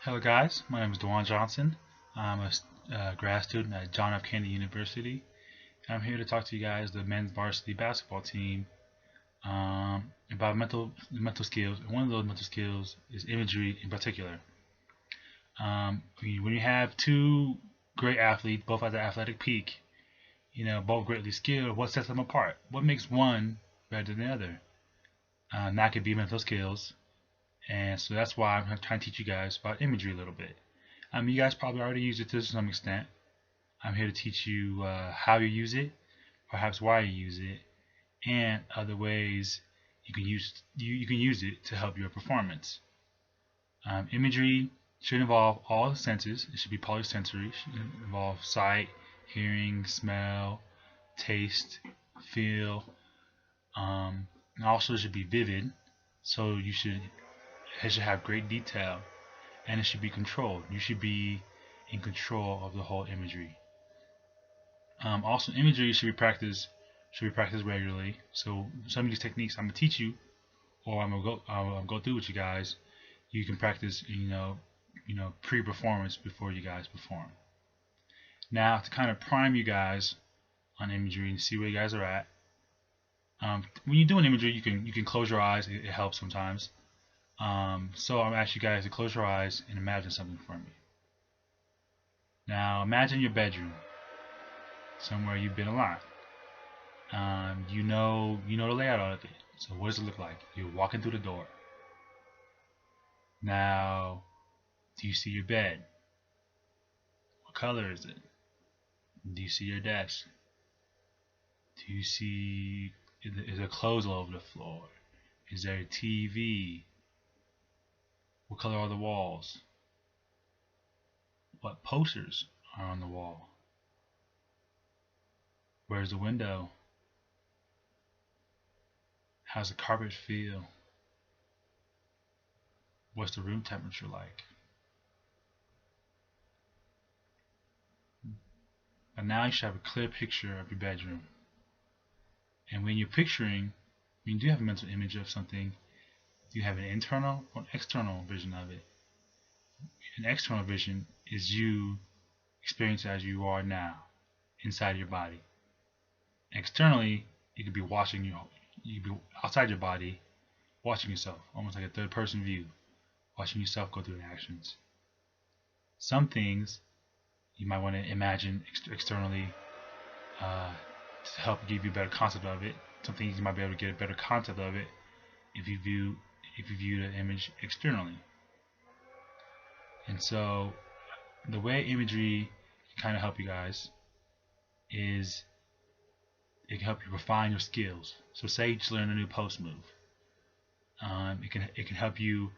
Hello guys, my name is Dewan Johnson. I'm a grad student at John F. Kennedy University. I'm here to talk to you guys, the men's varsity basketball team, about mental skills. And one of those mental skills is imagery in particular. When you have two great athletes, both at the athletic peak, both greatly skilled, what sets them apart? What makes one better than the other? That could be mental skills. And so that's why I'm trying to teach you guys about imagery a little bit. You guys probably already use it to some extent. I'm here to teach you how you use it, perhaps why you use it, and other ways you can use it to help your performance. Imagery should involve all the senses. It should be polysensory. It should involve sight, hearing, smell, taste, feel. And also, it should be vivid. So it should have great detail, and it should be controlled. You should be in control of the whole imagery. Also, imagery should be practiced regularly. So some of these techniques I'm gonna teach you, or I'm gonna go through with you guys. You can practice, pre-performance before you guys perform. Now, to kind of prime you guys on imagery and see where you guys are at. When you're doing imagery, you can close your eyes. It helps sometimes. So I'm asking you guys to close your eyes and imagine something for me. Now imagine your bedroom, somewhere you've been a lot. You know the layout of it. So what does it look like? You're walking through the door. Now, do you see your bed? What color is it? Do you see your desk? Do you see? Is there clothes all over the floor? Is there a TV? What color are the walls? What posters are on the wall? Where's the window? How's the carpet feel? What's the room temperature like? And now you should have a clear picture of your bedroom. And when you do have a mental image of something, you have an internal or an external vision of it. An external vision is you experience as you are now, inside your body. Externally, you could be you could be outside your body, watching yourself, almost like a third-person view, watching yourself go through the actions. Some things you might want to imagine externally to help give you a better concept of it. Some things you might be able to get a better concept of it if you view the image externally. And so the way imagery can kind of help you guys is it can help you refine your skills. So say you just learn a new post move. It can help you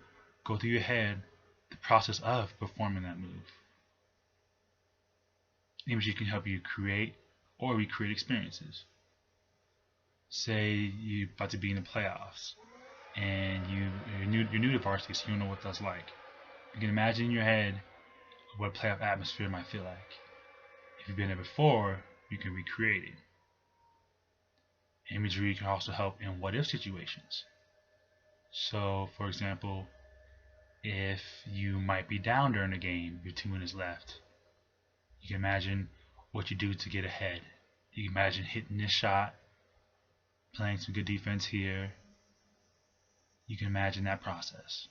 go through your head the process of performing that move. Imagery can help you create or recreate experiences. Say you're about to be in the playoffs and you're new to varsity, so you don't know what that's like. You can imagine in your head what a playoff atmosphere might feel like. If you've been there before, you can recreate it. Imagery can also help in what-if situations. So, for example, if you might be down during a game, you're 2 minutes left, you can imagine what you do to get ahead. You can imagine hitting this shot, playing some good defense here. You can imagine that process.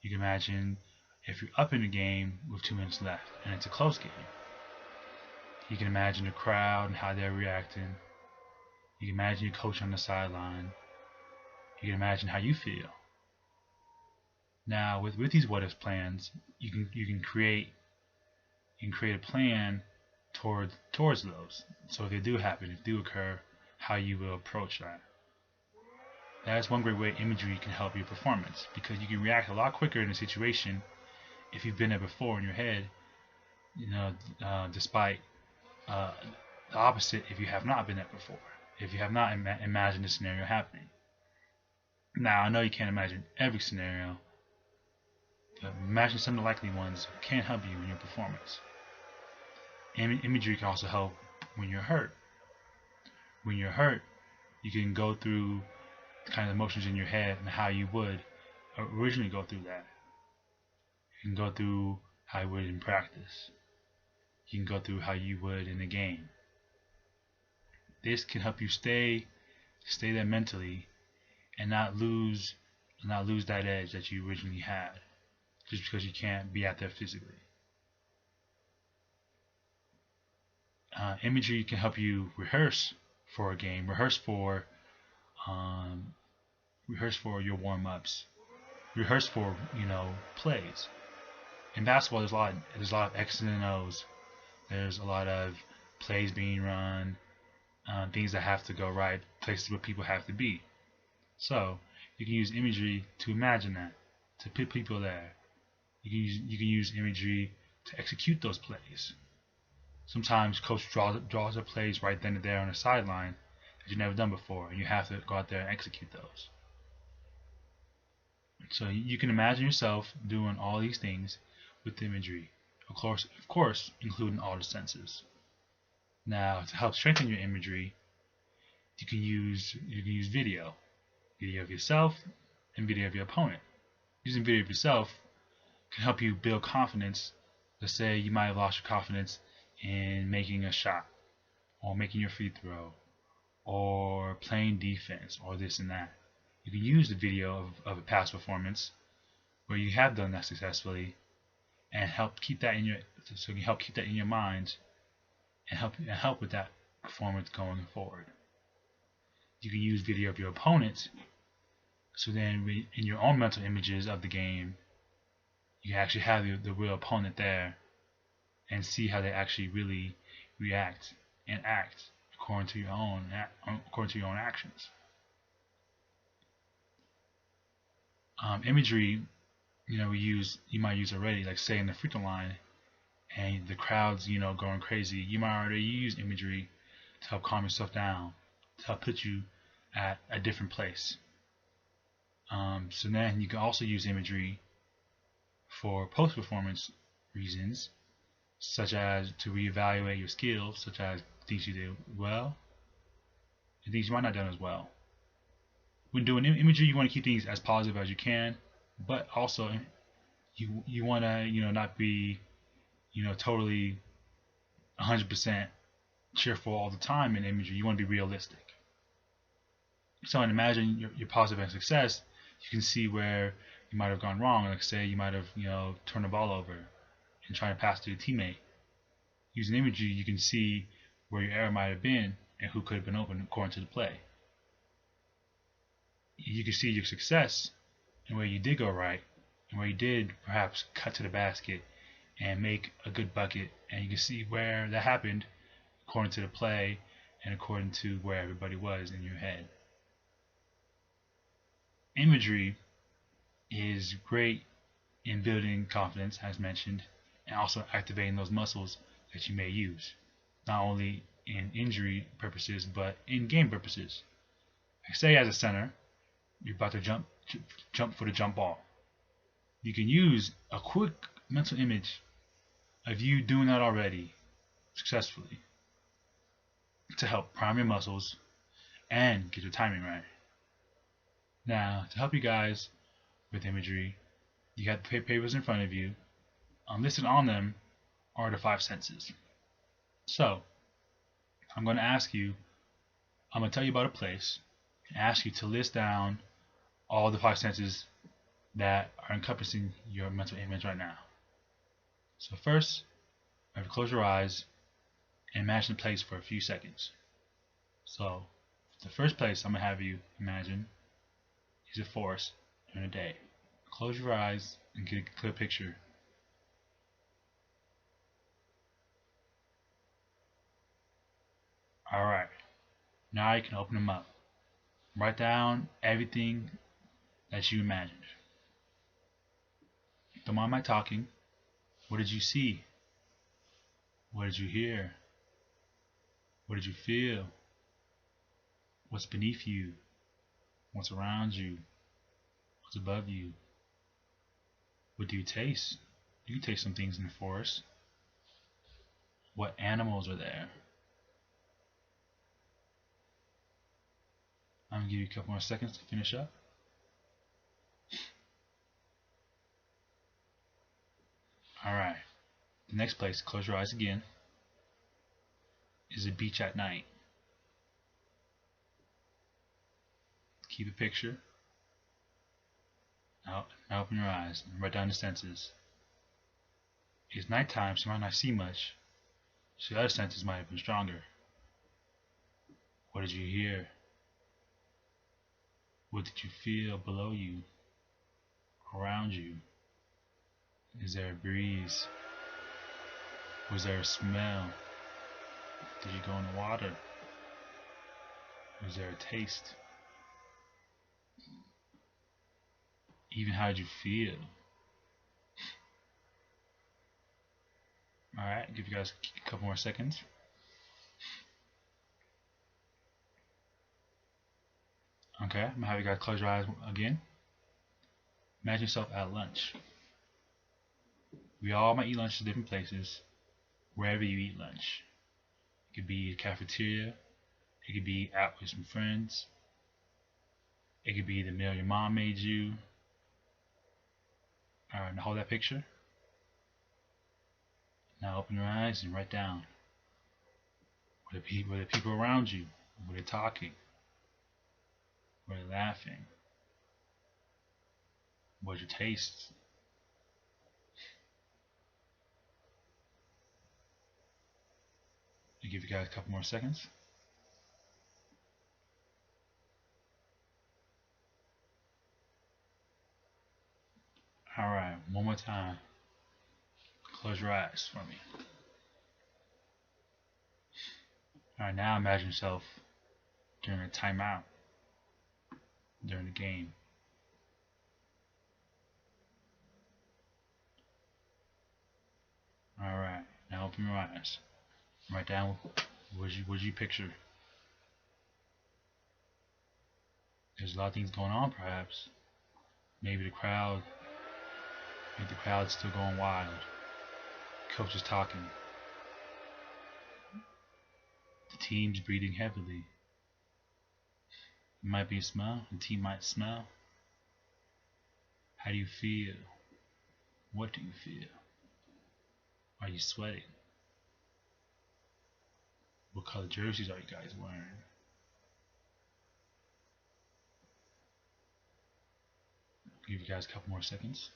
You can imagine if you're up in the game with 2 minutes left and it's a close game. You can imagine the crowd and how they're reacting. You can imagine your coach on the sideline. You can imagine how you feel. Now, with these what-if plans, you can create a plan towards those. So if they do happen, if they do occur, how you will approach that. That's one great way imagery can help your performance, because you can react a lot quicker in a situation if you've been there before in your head. Despite the opposite if you have not been there before. If you have not imagined a scenario happening. Now, I know you can't imagine every scenario, but imagine some of the likely ones can help you in your performance. Imagery can also help when you're hurt. When you're hurt, you can go through the kind of emotions in your head and how you would originally go through that. You can go through how you would in practice. You can go through how you would in the game. This can help you stay there mentally and not lose that edge that you originally had just because you can't be out there physically. Imagery can help you rehearse for a game, um, rehearse for your warm-ups, rehearse for plays. In basketball, there's a lot of X's and O's. There's a lot of plays being run, things that have to go right, places where people have to be. So you can use imagery to imagine that, to put people there. You can use imagery to execute those plays. Sometimes coach draws the plays right then and there on the sideline that you've never done before, and you have to go out there and execute those. So you can imagine yourself doing all these things with imagery, of course, including all the senses. Now, to help strengthen your imagery, you can use video of yourself and video of your opponent. Using video of yourself can help you build confidence. Let's say you might have lost your confidence in making a shot, or making your free throw, or playing defense, or this and that. You can use the video of a past performance where you have done that successfully, and help keep that in your mind, and help with that performance going forward. You can use video of your opponent, so then in your own mental images of the game, you actually have the real opponent there, and see how they actually really react and act according to your own actions. Imagery, you might use already, like say in the free throw line, and the crowd's going crazy. You might already use imagery to help calm yourself down, to help put you at a different place. So then you can also use imagery for post-performance reasons, such as to reevaluate your skills, such as things you did well and things you might not have done as well. When doing imagery, you want to keep things as positive as you can, but also you want to not be totally 100% cheerful all the time in imagery. You want to be realistic. So imagine your positive and success. You can see where you might have gone wrong. Like say you might have turned the ball over and trying to pass to your teammate. Using imagery, you can see where your error might have been and who could have been open according to the play. You can see your success and where you did go right, and where you did perhaps cut to the basket and make a good bucket, and you can see where that happened according to the play and according to where everybody was in your head. Imagery is great in building confidence, as mentioned, and also activating those muscles that you may use, not only in injury purposes but in game purposes. Like say as a center, you're about to jump for the jump ball. You can use a quick mental image of you doing that already successfully to help prime your muscles and get your timing right. Now, to help you guys with imagery, you got the papers in front of you. Listed on them are the 5 senses. So, I'm going to tell you about a place and ask you to list down all the 5 senses that are encompassing your mental image right now. So first, you have to close your eyes and imagine the place for a few seconds. So, the first place I'm going to have you imagine is a forest during the day. Close your eyes and get a clear picture. Alright, now you can open them up. Write down everything that you imagined. Don't mind my talking. What did you see? What did you hear? What did you feel? What's beneath you? What's around you? What's above you? What do you taste? You can taste some things in the forest. What animals are there? I'm going to give you a couple more seconds to finish up. Alright, the next place, close your eyes again, is a beach at night. Keep a picture. Now open your eyes and write down the senses. It's nighttime, so you might not see much, so the other senses might have been stronger. What did you hear? What did you feel below you? Around you? Is there a breeze? Was there a smell? Did you go in the water? Was there a taste? Even how did you feel? Alright, give you guys a couple more seconds. Okay, I'm gonna have you guys close your eyes again. Imagine yourself at lunch. We all might eat lunch at different places, wherever you eat lunch. It could be a cafeteria, it could be out with some friends, it could be the meal your mom made you. Alright, now hold that picture. Now open your eyes and write down. Were the people around you? Were they talking? Were they laughing? What did you taste? I'll give you guys a couple more seconds. Alright, one more time. Close your eyes for me. Alright, now imagine yourself during a timeout, during the game. Alright, now open your eyes. Write down what you picture. There's a lot of things going on, perhaps. Maybe the crowd's still going wild. Coach is talking. The team's breathing heavily. It might be a smell. The team might smell. How do you feel? What do you feel? Are you sweating? What color jerseys are you guys wearing? I'll give you guys a couple more seconds.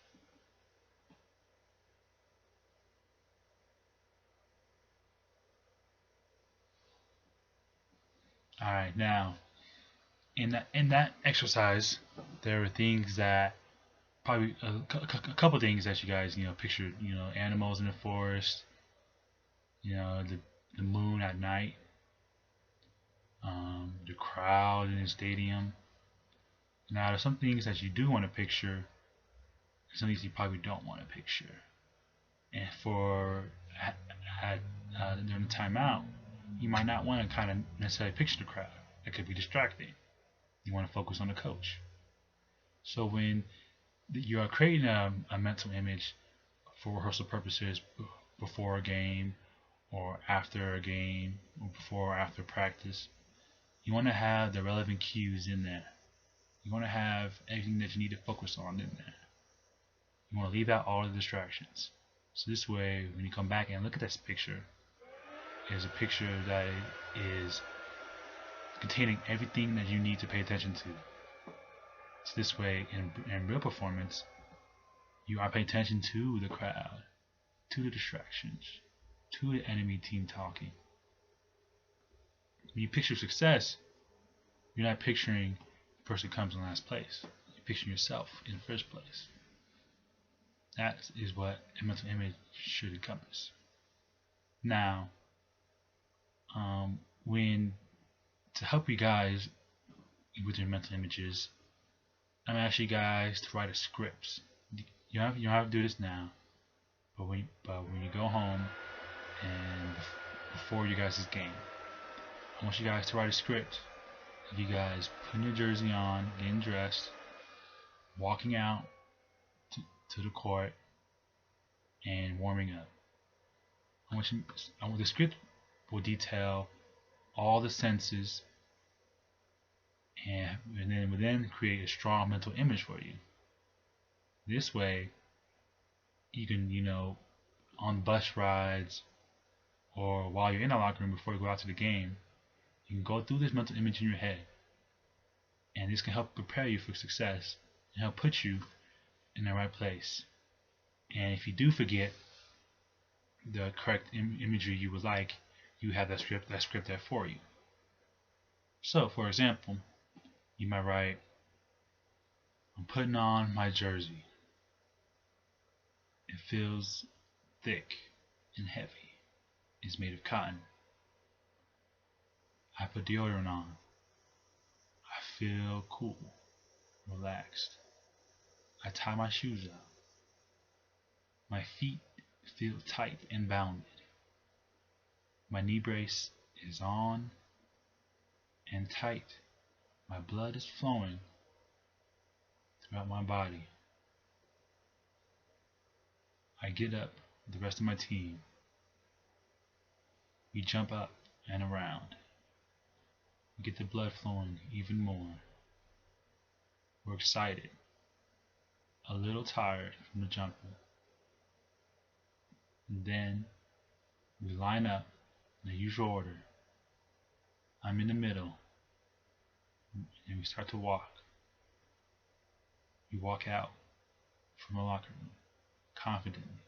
Alright, now in that exercise, there are things that probably a couple things that you guys pictured. Animals in the forest. The moon at night. The crowd in the stadium. Now, there's some things that you do want to picture, and some things you probably don't want to picture. And during the timeout, you might not want to kind of necessarily picture the crowd. That could be distracting. You want to focus on the coach. So when you are creating a mental image for rehearsal purposes before a game, or after a game, or before or after practice, you want to have the relevant cues in there. You want to have everything that you need to focus on in there. You want to leave out all the distractions. So this way, when you come back and look at this picture, it's a picture that is containing everything that you need to pay attention to. So this way, in real performance, you are paying attention to the crowd, to the distractions, to the enemy team talking. When you picture success, you're not picturing the person who comes in last place. You're picturing yourself in first place. That is what a mental image should encompass. Now, to help you guys with your mental images, I'm asking you guys to write a script. You don't have to do this now, but when you go home and before you guys' game, I want you guys to write a script of you guys putting your jersey on, getting dressed, walking out to the court, and warming up. I want the script will detail all the senses, and then will then create a strong mental image for you. This way, you can on bus rides or while you're in a locker room before you go out to the game, you can go through this mental image in your head, and this can help prepare you for success and help put you in the right place. And if you do forget the correct imagery you would like, you have that script there for you. So, for example, you might write, I'm putting on my jersey. It feels thick and heavy. It's made of cotton. I put deodorant on. I feel cool, relaxed. I tie my shoes up. My feet feel tight and bounded. My knee brace is on and tight. My blood is flowing throughout my body. I get up with the rest of my team. We jump up and around. We get the blood flowing even more. We're excited, a little tired from the jumping. And then we line up in the usual order. I'm in the middle, and we start to walk. We walk out from the locker room, confidently,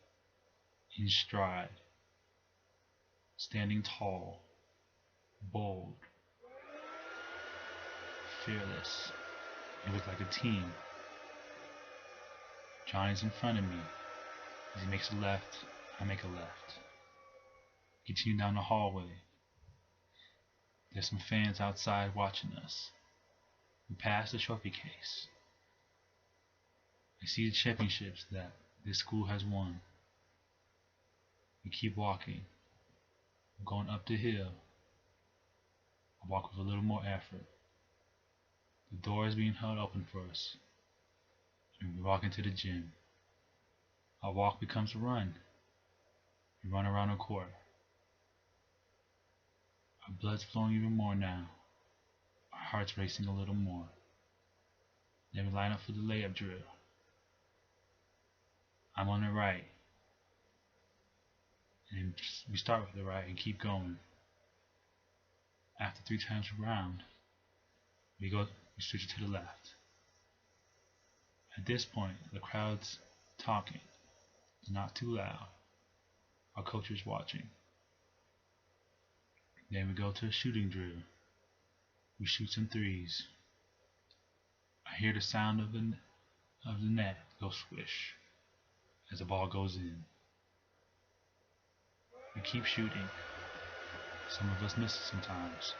in stride, standing tall, bold, fearless. We look like a team. Johnny's in front of me. As he makes a left, I make a left. Continue down the hallway. There's some fans outside watching us. We pass the trophy case. I see the championships that this school has won. We keep walking. I'm going up the hill. I walk with a little more effort. The door is being held open for us. And we walk into the gym. Our walk becomes a run. We run around the court. Our blood's flowing even more now. Our heart's racing a little more. Then we line up for the layup drill. I'm on the right. And we start with the right and keep going. After 3 times around, we switch it to the left. At this point, the crowd's talking. It's not too loud. Our coach is watching. Then we go to a shooting drill. We shoot some threes. I hear the sound of the net go swish as the ball goes in. We keep shooting. Some of us miss it sometimes.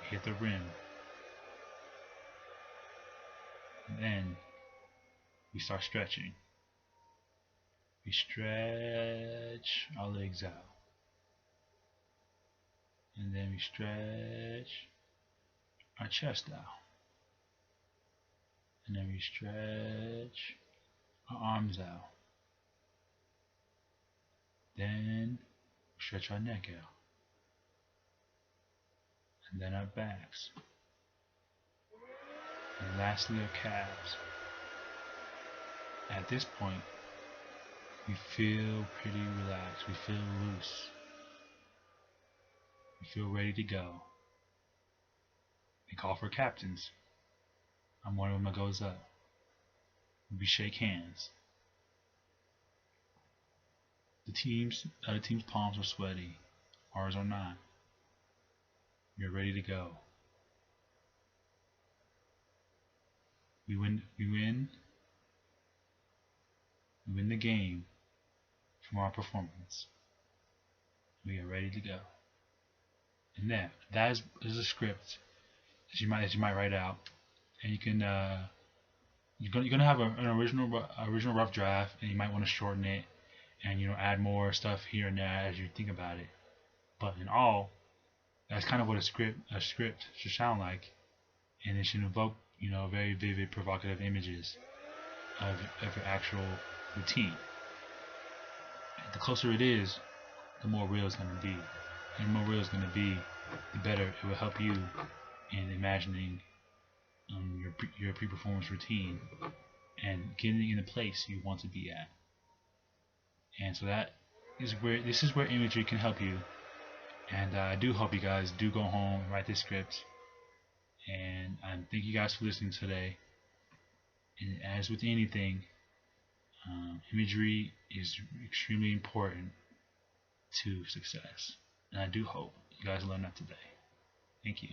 We hit the rim. And then we start stretching. We stretch our legs out. And then we stretch our chest out. And then we stretch our arms out. Then we stretch our neck out. And then our backs. And lastly our calves. At this point, we feel pretty relaxed. We feel loose. We feel ready to go. They call for captains. I'm one of them that goes up. We shake hands. The other team's palms are sweaty. Ours are not. We're ready to go. We win the game from our performance. We are ready to go. And that is a script that you might write out, and you can you're gonna have an original rough draft, and you might want to shorten it, and add more stuff here and there as you think about it. But in all, that's kind of what a script should sound like, and it should evoke very vivid, provocative images of your actual routine. And the closer it is, the more real it's going to be. And the more real it's going to be, the better it will help you in imagining your pre-performance routine and getting in the place you want to be at. And so that this is where imagery can help you. And I do hope you guys do go home and write this script. And thank you guys for listening today. And as with anything, imagery is extremely important to success. And I do hope you guys learn that today. Thank you.